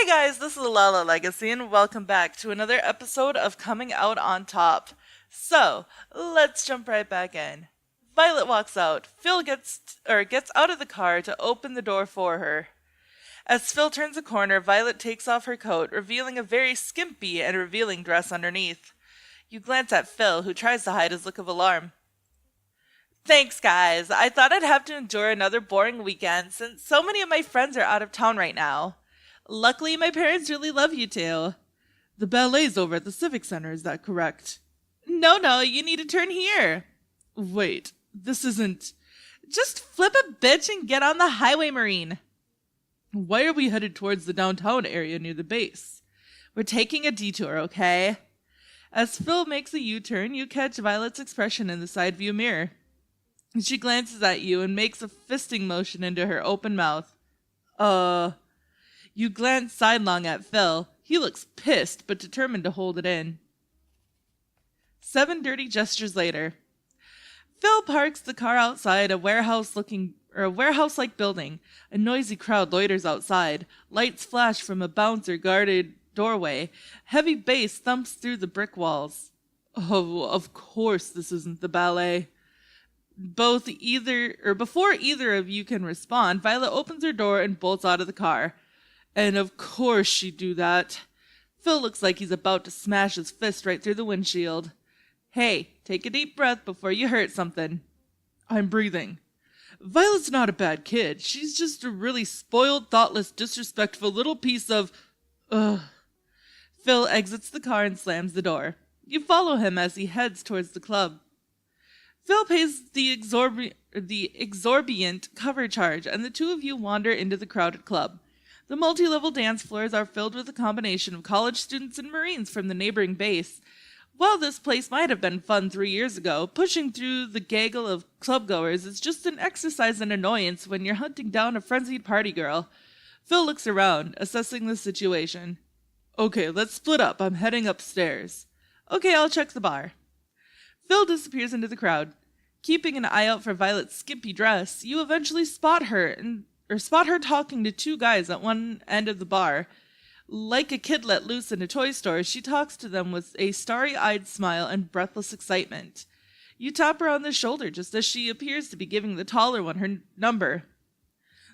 guys, this is Lala Legacy, and welcome back to another episode of Coming Out on Top. So, let's jump right back in. Violet walks out. Phil gets out of the car to open the door for her. As Phil turns a corner, Violet takes off her coat, revealing a very skimpy and revealing dress underneath. You glance at Phil, who tries to hide his look of alarm. Thanks, guys. I thought I'd have to endure another boring weekend since so many of my friends are out of town right now. Luckily, my parents really love you too. The ballet's over at the Civic Center, is that correct? No, you need to turn here. Wait, this isn't... Just flip a bitch and get on the highway, Marine. Why are we headed towards the downtown area near the base? We're taking a detour, okay? As Phil makes a U-turn, you catch Violet's expression in the side view mirror. She glances at you and makes a fisting motion into her open mouth. You glance sidelong at Phil. He looks pissed, but determined to hold it in. 7 dirty gestures later. Phil parks the car outside a warehouse-like building. A noisy crowd loiters outside. Lights flash from a bouncer-guarded doorway. Heavy bass thumps through the brick walls. Oh, of course this isn't the ballet. Before either of you can respond, Violet opens her door and bolts out of the car. And of course she'd do that. Phil looks like he's about to smash his fist right through the windshield. Hey, take a deep breath before you hurt something. I'm breathing. Violet's not a bad kid. She's just a really spoiled, thoughtless, disrespectful little piece of... Ugh. Phil exits the car and slams the door. You follow him as he heads towards the club. Phil pays the exorbitant cover charge, and the two of you wander into the crowded club. The multi-level dance floors are filled with a combination of college students and Marines from the neighboring base. While this place might have been fun 3 years ago, pushing through the gaggle of clubgoers is just an exercise in annoyance when you're hunting down a frenzied party girl. Phil looks around, assessing the situation. Okay, let's split up. I'm heading upstairs. Okay, I'll check the bar. Phil disappears into the crowd. Keeping an eye out for Violet's skimpy dress, you eventually spot her talking to 2 guys at one end of the bar. Like a kid let loose in a toy store, she talks to them with a starry-eyed smile and breathless excitement. You tap her on the shoulder just as she appears to be giving the taller one her number.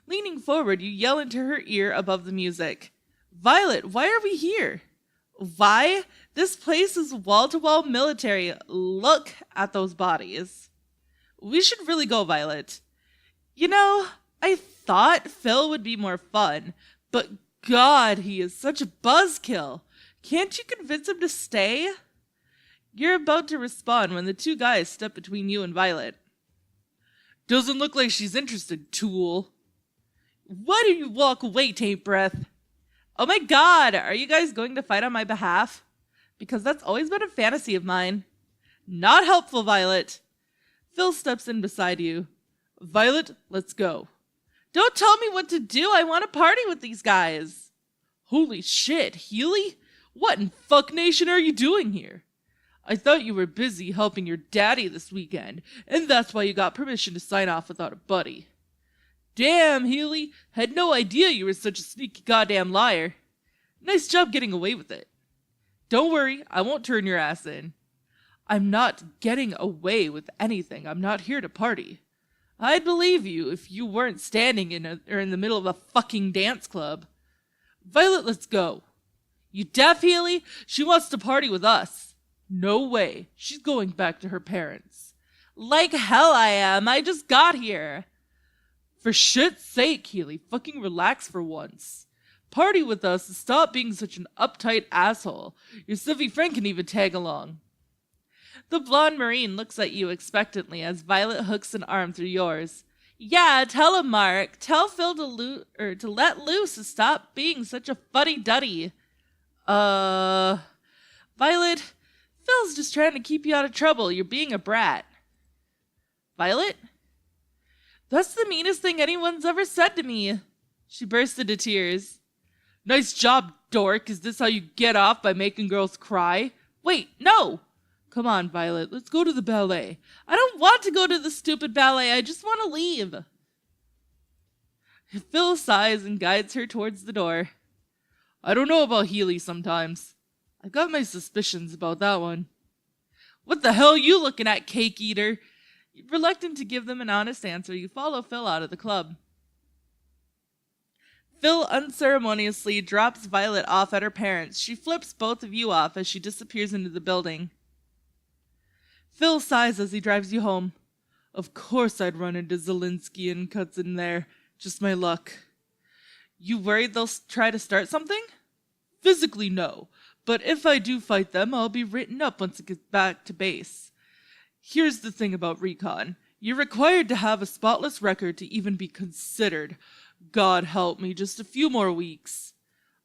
Leaning forward, you yell into her ear above the music. Violet, why are we here? Why? This place is wall-to-wall military. Look at those bodies. We should really go, Violet. You know, I thought Phil would be more fun, but God, he is such a buzzkill. Can't you convince him to stay? You're about to respond when the 2 guys step between you and Violet. Doesn't look like she's interested, tool. Why do you walk away, taint breath? Oh my God, are you guys going to fight on my behalf? Because that's always been a fantasy of mine. Not helpful, Violet. Phil steps in beside you. Violet, let's go. Don't tell me what to do. I want to party with these guys. Holy shit, Healy? What in fuck nation are you doing here? I thought you were busy helping your daddy this weekend, and that's why you got permission to sign off without a buddy. Damn, Healy. Had no idea you were such a sneaky goddamn liar. Nice job getting away with it. Don't worry, I won't turn your ass in. I'm not getting away with anything. I'm not here to party. I'd believe you if you weren't standing in the middle of a fucking dance club. Violet, let's go. You deaf, Healy? She wants to party with us. No way. She's going back to her parents. Like hell I am. I just got here. For shit's sake, Healy, fucking relax for once. Party with us and stop being such an uptight asshole. Your civvy friend can even tag along. The blonde Marine looks at you expectantly as Violet hooks an arm through yours. Yeah, tell him, Mark. Tell Phil to let loose and stop being such a fuddy-duddy. Violet, Phil's just trying to keep you out of trouble. You're being a brat. Violet? That's the meanest thing anyone's ever said to me. She burst into tears. Nice job, dork. Is this how you get off by making girls cry? Wait, no! Come on, Violet, let's go to the ballet. I don't want to go to the stupid ballet, I just want to leave. Phil sighs and guides her towards the door. I don't know about Healy sometimes. I've got my suspicions about that one. What the hell are you looking at, cake eater? Reluctant to give them an honest answer, you follow Phil out of the club. Phil unceremoniously drops Violet off at her parents'. She flips both of you off as she disappears into the building. Phil sighs as he drives you home. Of course I'd run into Zelinsky and Cuts in there. Just my luck. You worried they'll try to start something? Physically, no. But if I do fight them, I'll be written up once it gets back to base. Here's the thing about recon. You're required to have a spotless record to even be considered. God help me, just a few more weeks.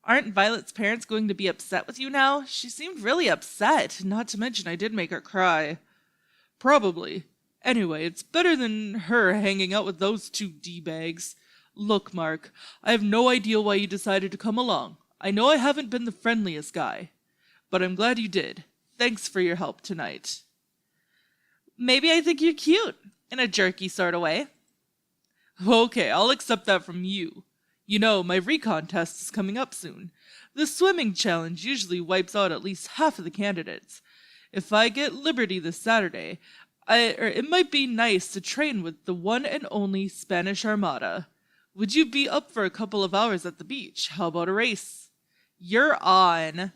Aren't Violet's parents going to be upset with you now? She seemed really upset, not to mention I did make her cry. Probably. Anyway, it's better than her hanging out with those two D-bags. Look, Mark, I have no idea why you decided to come along. I know I haven't been the friendliest guy, but I'm glad you did. Thanks for your help tonight. Maybe I think you're cute, in a jerky sort of way. Okay, I'll accept that from you. You know, my recon test is coming up soon. The swimming challenge usually wipes out at least half of the candidates. If I get Liberty this Saturday, it might be nice to train with the one and only Spanish Armada. Would you be up for a couple of hours at the beach? How about a race? You're on.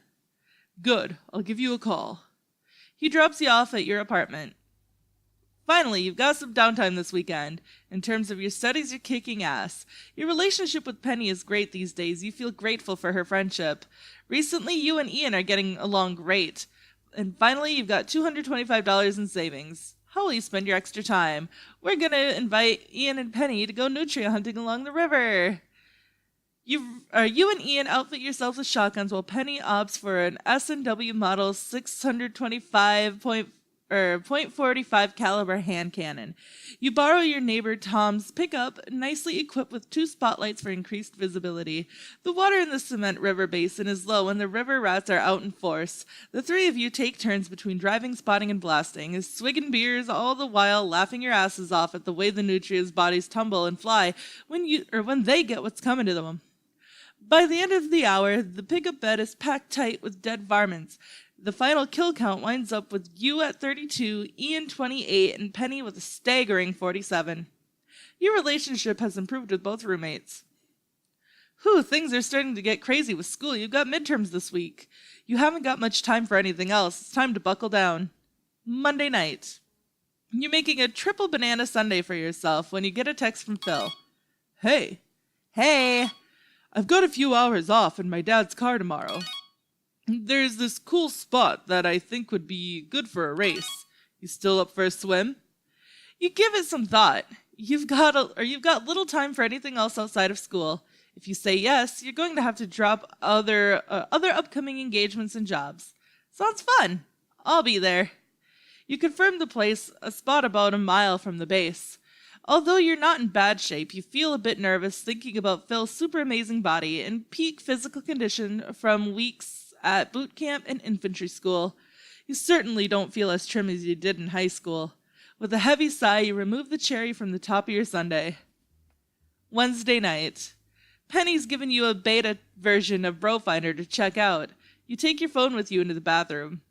Good, I'll give you a call. He drops you off at your apartment. Finally, you've got some downtime this weekend. In terms of your studies, you're kicking ass. Your relationship with Penny is great these days. You feel grateful for her friendship. Recently, you and Ian are getting along great. And finally, you've got $225 in savings. How will you spend your extra time? We're going to invite Ian and Penny to go nutria hunting along the river. You and Ian outfit yourselves with shotguns while Penny opts for an S&W model 625.45 caliber hand cannon. You borrow your neighbor Tom's pickup, nicely equipped with 2 spotlights for increased visibility. The water in the cement river basin is low and the river rats are out in force. The 3 of you take turns between driving, spotting, and blasting, swigging beers, all the while laughing your asses off at the way the nutria's bodies tumble and fly when they get what's coming to them. By the end of the hour, the pickup bed is packed tight with dead varmints. The final kill count winds up with you at 32, Ian 28, and Penny with a staggering 47. Your relationship has improved with both roommates. Whew, things are starting to get crazy with school. You've got midterms this week. You haven't got much time for anything else. It's time to buckle down. Monday night. You're making a triple banana sundae for yourself when you get a text from Phil. Hey. I've got a few hours off in my dad's car tomorrow. There's this cool spot that I think would be good for a race. You still up for a swim? You give it some thought. You've got little time for anything else outside of school. If you say yes, you're going to have to drop other upcoming engagements and jobs. Sounds fun. I'll be there. You confirm the place, a spot about a mile from the base. Although you're not in bad shape, you feel a bit nervous thinking about Phil's super amazing body and peak physical condition from weeks at boot camp and infantry school. You certainly don't feel as trim as you did in high school. With a heavy sigh, you remove the cherry from the top of your sundae. Wednesday night. Penny's given you a beta version of BroFinder to check out. You take your phone with you into the bathroom.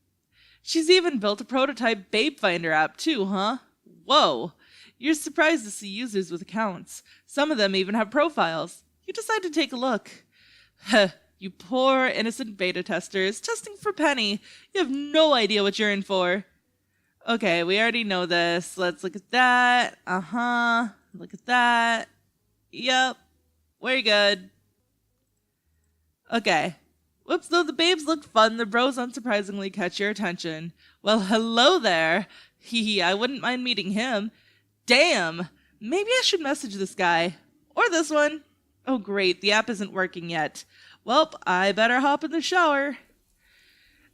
She's even built a prototype Babe Finder app too, huh? Whoa! You're surprised to see users with accounts. Some of them even have profiles. You decide to take a look. You poor innocent beta testers, testing for Penny. You have no idea what you're in for. Okay, we already know this. Let's look at that. Look at that. Yep. We're good. Okay. Whoops, though the babes look fun, the bros unsurprisingly catch your attention. Well, hello there. Hee, I wouldn't mind meeting him. Damn! Maybe I should message this guy. Or this one. Oh great, the app isn't working yet. Welp, I better hop in the shower.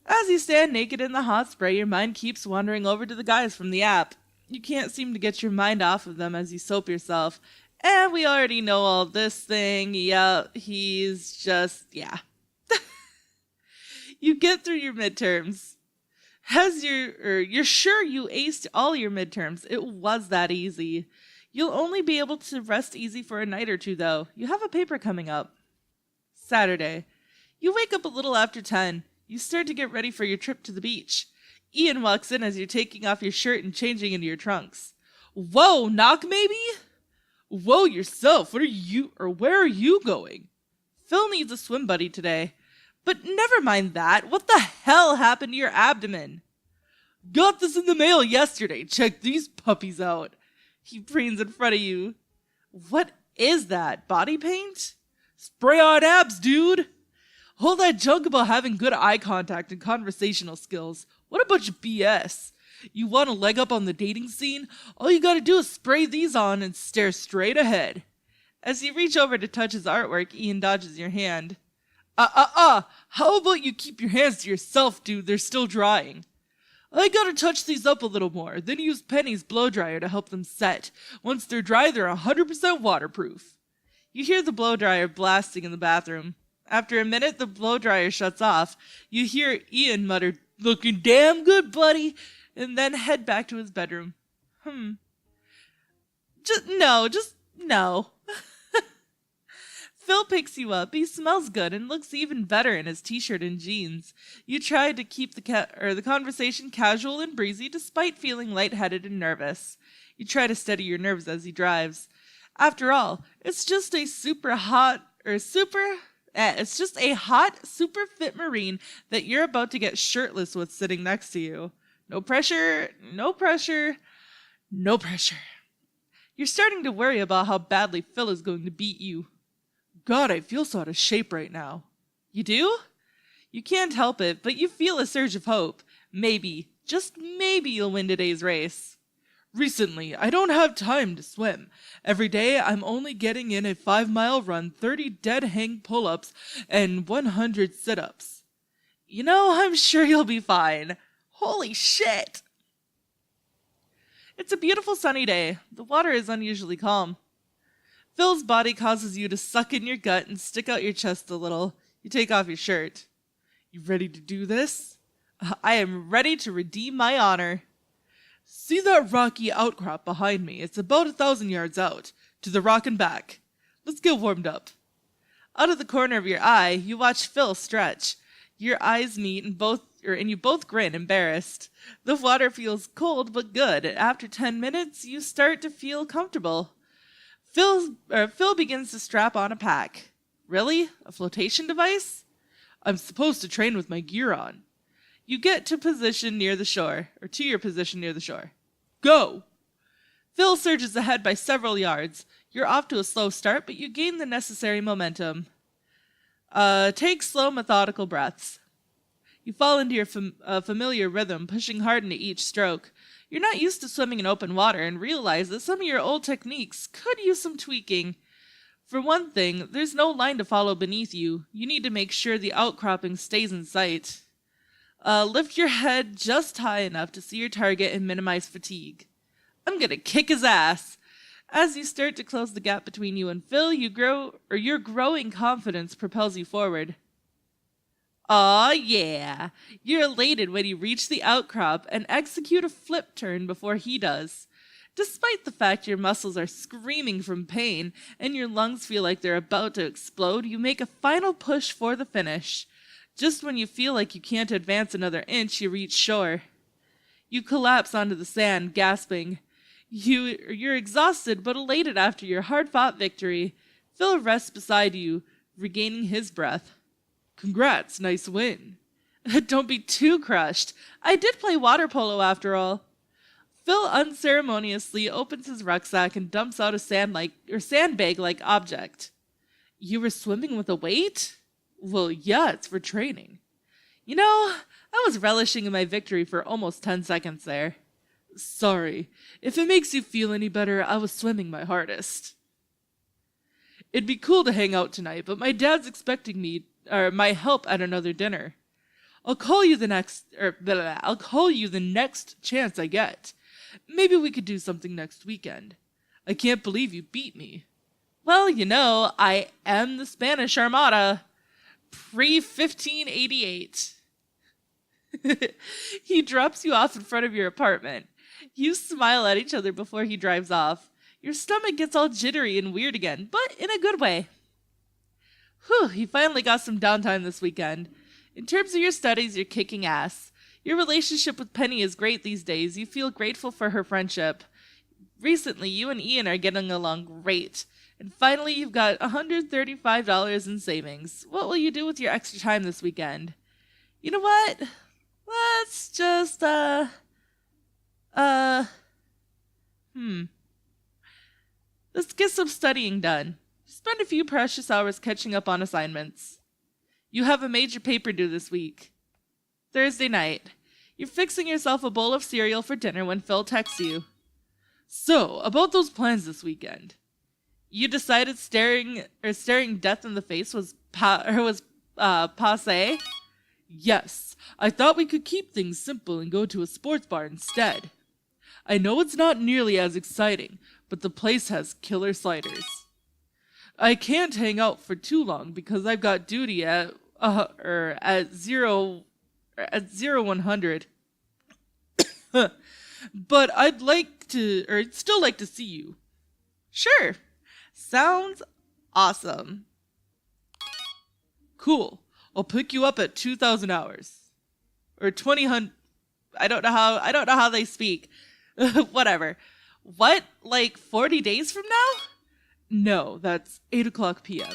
As you stand naked in the hot spray, your mind keeps wandering over to the guys from the app. You can't seem to get your mind off of them as you soap yourself. And we already know all this thing. Yeah, he's just, yeah. You get through your midterms. You're sure you aced all your midterms. It was that easy. You'll only be able to rest easy for a night or two, though. You have a paper coming up. Saturday. You wake up a little after 10. You start to get ready for your trip to the beach. Ian walks in as you're taking off your shirt and changing into your trunks. Whoa, knock maybe? Whoa, yourself, where are you going? Phil needs a swim buddy today. But never mind that, what the hell happened to your abdomen? Got this in the mail yesterday, check these puppies out. He preens in front of you. What is that, body paint? Spray on abs, dude! All that junk about having good eye contact and conversational skills. What a bunch of BS. You want a leg up on the dating scene? All you gotta do is spray these on and stare straight ahead. As you reach over to touch his artwork, Ian dodges your hand. How about you keep your hands to yourself, dude? They're still drying. I gotta touch these up a little more, then use Penny's blow dryer to help them set. Once they're dry, they're 100% waterproof. You hear the blow dryer blasting in the bathroom. After a minute, the blow dryer shuts off. You hear Ian mutter, "Looking damn good, buddy," and then head back to his bedroom. Just no. Phil picks you up. He smells good and looks even better in his t-shirt and jeans. You try to keep the conversation casual and breezy despite feeling lightheaded and nervous. You try to steady your nerves as he drives. After all, it's just a hot, super fit Marine that you're about to get shirtless with sitting next to you. No pressure. You're starting to worry about how badly Phil is going to beat you. God, I feel so out of shape right now. You do? You can't help it, but you feel a surge of hope. Maybe, just maybe you'll win today's race. Recently, I don't have time to swim. Every day, I'm only getting in a 5-mile run, 30 dead hang pull-ups, and 100 sit-ups. You know, I'm sure you'll be fine. Holy shit! It's a beautiful sunny day. The water is unusually calm. Phil's body causes you to suck in your gut and stick out your chest a little. You take off your shirt. You ready to do this? I am ready to redeem my honor. See that rocky outcrop behind me? It's about 1,000 yards out, to the rock and back. Let's get warmed up. Out of the corner of your eye, you watch Phil stretch. Your eyes meet and you both grin, embarrassed. The water feels cold but good. After 10 minutes, you start to feel comfortable. Phil begins to strap on a pack. Really? A flotation device? I'm supposed to train with my gear on. You get to your position near the shore. Go! Phil surges ahead by several yards. You're off to a slow start, but you gain the necessary momentum. Take slow, methodical breaths. You fall into your familiar rhythm, pushing hard into each stroke. You're not used to swimming in open water and realize that some of your old techniques could use some tweaking. For one thing, there's no line to follow beneath you. You need to make sure the outcropping stays in sight. Lift your head just high enough to see your target and minimize fatigue. I'm gonna kick his ass. As you start to close the gap between you and Phil, your growing confidence propels you forward. Aw, yeah. You're elated when you reach the outcrop and execute a flip turn before he does. Despite the fact your muscles are screaming from pain and your lungs feel like they're about to explode, you make a final push for the finish. Just when you feel like you can't advance another inch, you reach shore. You collapse onto the sand, gasping. You're exhausted but elated after your hard-fought victory. Phil rests beside you, regaining his breath. Congrats, nice win. Don't be too crushed. I did play water polo after all. Phil unceremoniously opens his rucksack and dumps out a sandbag-like object. You were swimming with a weight? Well, yeah, it's for training. You know, I was relishing in my victory for almost 10 seconds there. Sorry. If it makes you feel any better, I was swimming my hardest. It'd be cool to hang out tonight, but my dad's expecting my help at another dinner. I'll call you the next chance I get. Maybe we could do something next weekend. I can't believe you beat me. Well, you know, I am the Spanish Armada. Pre-1588. He drops you off in front of your apartment. You smile at each other before he drives off. Your stomach gets all jittery and weird again, but in a good way. Whew, you finally got some downtime this weekend. In terms of your studies, you're kicking ass. Your relationship with Penny is great these days. You feel grateful for her friendship. Recently, you and Ian are getting along great. And finally, you've got $135 in savings. What will you do with your extra time this weekend? You know what? Let's just, Let's get some studying done. Spend a few precious hours catching up on assignments. You have a major paper due this week. Thursday night. You're fixing yourself a bowl of cereal for dinner when Phil texts you. So, about those plans this weekend. You decided staring death in the face was passe? Yes, I thought we could keep things simple and go to a sports bar instead. I know it's not nearly as exciting, but the place has killer sliders. I can't hang out for too long because I've got duty at 100. But I'd still like to see you. Sure. Sounds awesome. Cool. I'll pick you up at 2,000 hours. Or 2000. I don't know how they speak. Whatever. What? Like 40 days from now? No, that's 8 o'clock p.m.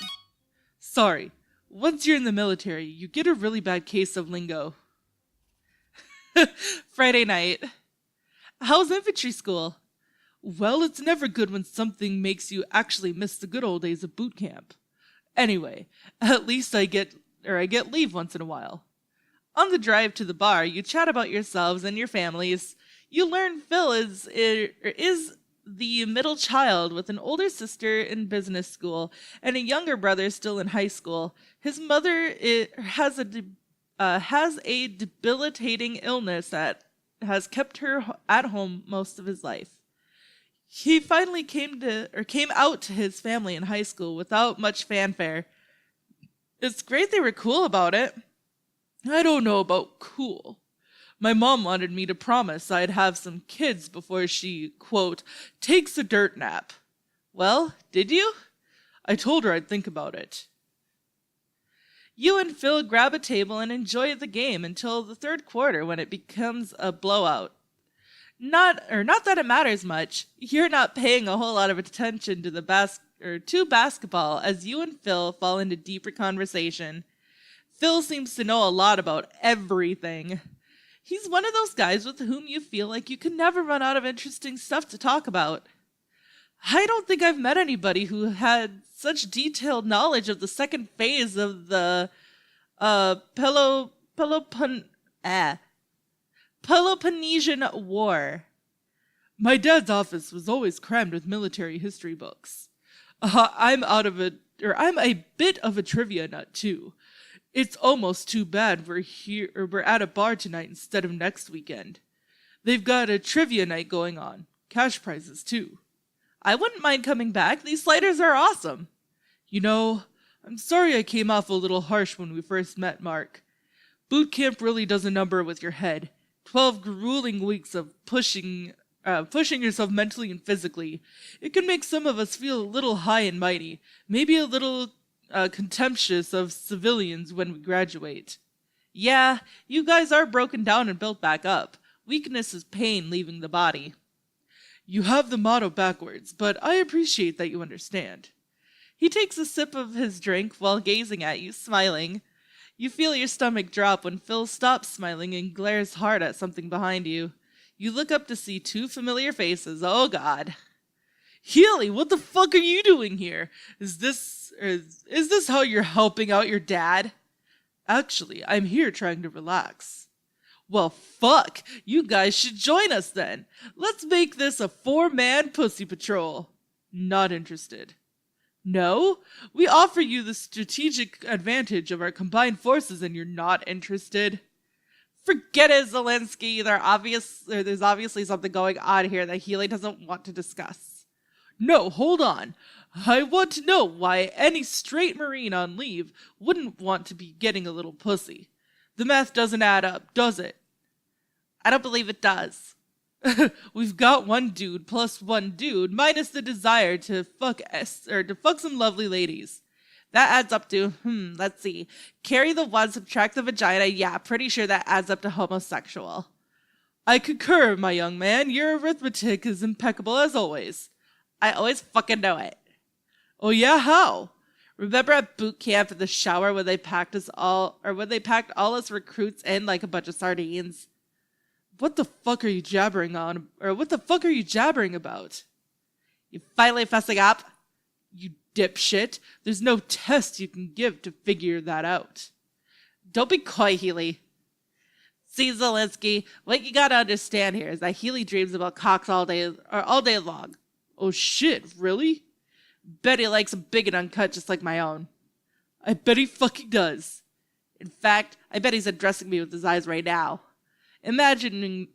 Sorry. Once you're in the military, you get a really bad case of lingo. Friday night. How's infantry school? Well, it's never good when something makes you actually miss the good old days of boot camp. Anyway, at least I get leave once in a while. On the drive to the bar, you chat about yourselves and your families. You learn Phil is the middle child with an older sister in business school and a younger brother still in high school. His mother has a debilitating illness that has kept her at home most of his life. He finally came out to his family in high school without much fanfare. It's great they were cool about it. I don't know about cool. My mom wanted me to promise I'd have some kids before she, quote, takes a dirt nap. Well, did you? I told her I'd think about it. You and Phil grab a table and enjoy the game until the third quarter when it becomes a blowout. Not that it matters much. You're not paying a whole lot of attention to basketball as you and Phil fall into deeper conversation. Phil seems to know a lot about everything. He's one of those guys with whom you feel like you can never run out of interesting stuff to talk about. I don't think I've met anybody who had such detailed knowledge of the second phase of the Peloponnesian War. My dad's office was always crammed with military history books. I'm a bit of a trivia nut too. It's almost too bad we're at a bar tonight instead of next weekend. They've got a trivia night going on. Cash prizes too. I wouldn't mind coming back. These sliders are awesome. You know, I'm sorry I came off a little harsh when we first met, Mark. Boot camp really does a number with your head. 12 grueling weeks of pushing yourself mentally and physically. It can make some of us feel a little high and mighty, maybe a little contemptuous of civilians when we graduate. Yeah, you guys are broken down and built back up. Weakness is pain leaving the body. You have the motto backwards, but I appreciate that you understand. He takes a sip of his drink while gazing at you, smiling. You feel your stomach drop when Phil stops smiling and glares hard at something behind you. You look up to see two familiar faces. Oh, God. Healy, what the fuck are you doing here? Is this how you're helping out your dad? Actually, I'm here trying to relax. Well, fuck. You guys should join us then. Let's make this a 4-man pussy patrol. Not interested. No? We offer you the strategic advantage of our combined forces and you're not interested? Forget it, Zelensky. There's obviously something going on here that Healy doesn't want to discuss. No, hold on. I want to know why any straight Marine on leave wouldn't want to be getting a little pussy. The math doesn't add up, does it? I don't believe it does. We've got one dude plus one dude minus the desire to fuck some lovely ladies. That adds up to, let's see. Carry the one, subtract the vagina. Yeah, pretty sure that adds up to homosexual. I concur, my young man. Your arithmetic is impeccable as always. I always fucking know it. Oh yeah, how? Remember at boot camp in the shower when they packed all us recruits in like a bunch of sardines? What the fuck are you jabbering on? Or what the fuck are you jabbering about? You finally fessing up? You dipshit. There's no test you can give to figure that out. Don't be coy, Healy. See, Zelensky, what you gotta understand here is that Healy dreams about cocks all day long. Oh shit, really? Bet he likes them big and uncut just like my own. I bet he fucking does. In fact, I bet he's addressing me with his eyes right now. Imagining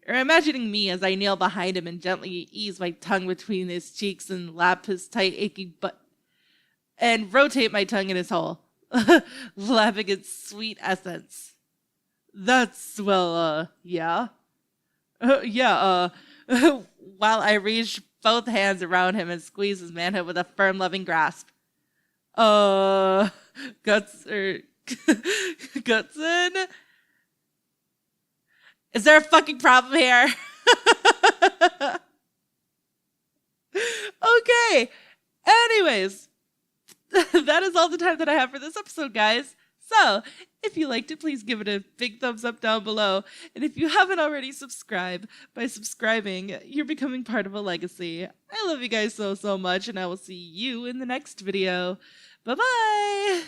me as I kneel behind him and gently ease my tongue between his cheeks and lap his tight, aching butt, and rotate my tongue in his hole, lapping its sweet essence. That's, well, yeah. While I reach both hands around him and squeeze his manhood with a firm, loving grasp. Gutson? Is there a fucking problem here? Okay. Anyways, that is all the time that I have for this episode, guys. So, if you liked it, please give it a big thumbs up down below. And if you haven't already subscribed, by subscribing, you're becoming part of a legacy. I love you guys so much, and I will see you in the next video. Bye-bye!